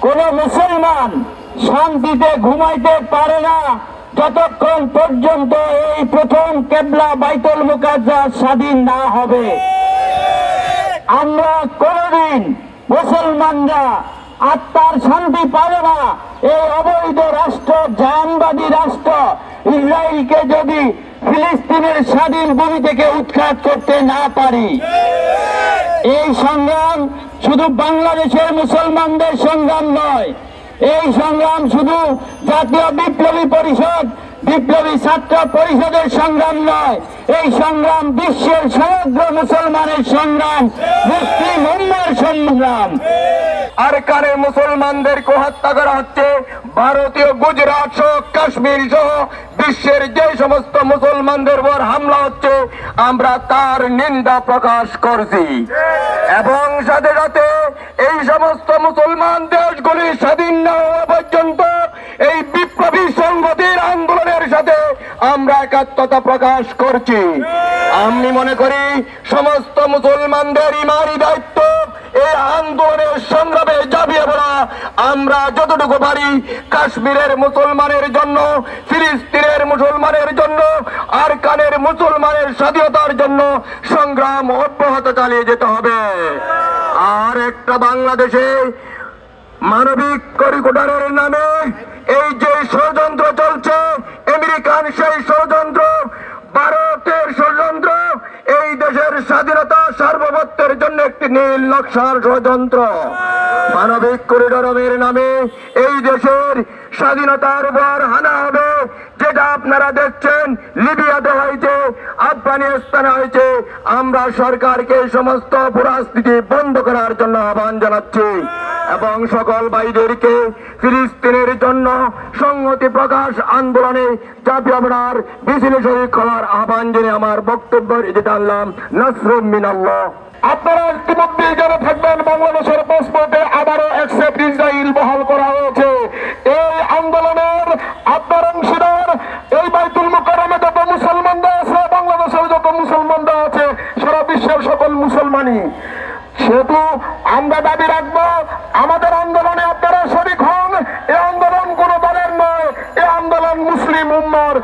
কোন মুসলমান শান্তিতে ঘুমাইতে পারে না যতক্ষণ পর্যন্ত এই প্রথম কেবলা বাইতুল মুকাদ্দাস স্বাধীন না হবে। আমরা কোনদিন মুসলমানরা আত্মার শান্তি পাবে না এই অবৈধ রাষ্ট্র, জাহানবাদী রাষ্ট্র ইসরায়েলকে যদি ফিলিস্তিনের স্বাধীন ভূমি থেকে উৎখাত করতে না পারি। এই সংগ্রাম শুধু বাংলাদেশের মুসলমানদের সংগ্রাম নয়, এই সংগ্রাম শুধু জাতীয় বিপ্লবী পরিষদ, বিপ্লবী ছাত্র পরিষদের সংগ্রাম নয়, এই সংগ্রাম বিশ্বের সমগ্র মুসলমানের সংগ্রাম, মুসলিম উম্মার সংগ্রাম। আরাকানের মুসলমানদেরকে হত্যা করা হচ্ছে, ভারতীয় গুজরাট সহ কাশ্মীর সহ বিশ্বের যে সমস্ত মুসলমানদের উপর হামলা হচ্ছে আমরা তার নিন্দা প্রকাশ করছি। এবং সাথে সাথে এই সমস্ত মুসলমান দেশগুলি স্বাধীন না হওয়া পর্যন্ত এই বিপ্লবী সংহতির আন্দোলনের সাথে আমরা একাত্মতা প্রকাশ করছি। আমি মনে করি সমস্ত মুসলমানদের ইমানি দায়িত্ব এই আন্দোলনের সংগ্রামে ঝাঁপিয়ে পড়া। আমরা যতটুকু পারি কাশ্মীরের মুসলমানের জন্য, ফিলিস্তিনের মুসলমানের জন্য, আরাকানের মুসলমানের স্বাধীনতার জন্য সংগ্রাম অব্যাহত চালিয়ে যেতে হবে। আর একটা বাংলাদেশে মানবিক করিডোরের নামে এই যে ষড়যন্ত্র চলছে, আমেরিকান সেই ষড়যন্ত্র, ভারতের ষড়যন্ত্র, এই দেশের স্বাধীনতা সার্বভৌমত্বের জন্য একটি নীল নকশার ষড়যন্ত্র। মানবিক করিডোরের নামে এই দেশের স্বাধীনতার উপর হানা হবে, যেটা আপনারা দেখছেন লিবিয়াতে হয়েছে, আফগানিস্তানে হয়েছে। আমরা সরকারকে সমস্ত পরিস্থিতি বন্ধ করার জন্য আহ্বান জানাচ্ছি এবং সকল ভাইদেরকে ফিলিস্তিনের জন্য সংহতি প্রকাশ আন্দোলনে ঝাঁপিয়ে পড়ার মিছিলে শরীক হওয়ার আহ্বান জানিয়ে আমার বক্তব্য যেটা আনলাম। নাসরুম মিনাল্লাহ। আপনারা ইতিমধ্যে জেনে থাকবেন বাংলাদেশের পাসপোর্টে আবারও অ্যাকসেপ্ট ইসরায়েল বহাল করা হয়েছে। এই আন্দোলনের আপনার অংশীদার এই বাইতুল মুকাররমে যত মুসলমানরা আছে, বাংলাদেশের যত মুসলমানরা আছে, সারা বিশ্বের সকল মুসলমানই। সেহেতু আমরা দাবি রাখবো আমাদের আন্দোলনে আপনারা শরীক হন। এই আন্দোলন কোন দলের নয়, এই আন্দোলন মুসলিম উম্মার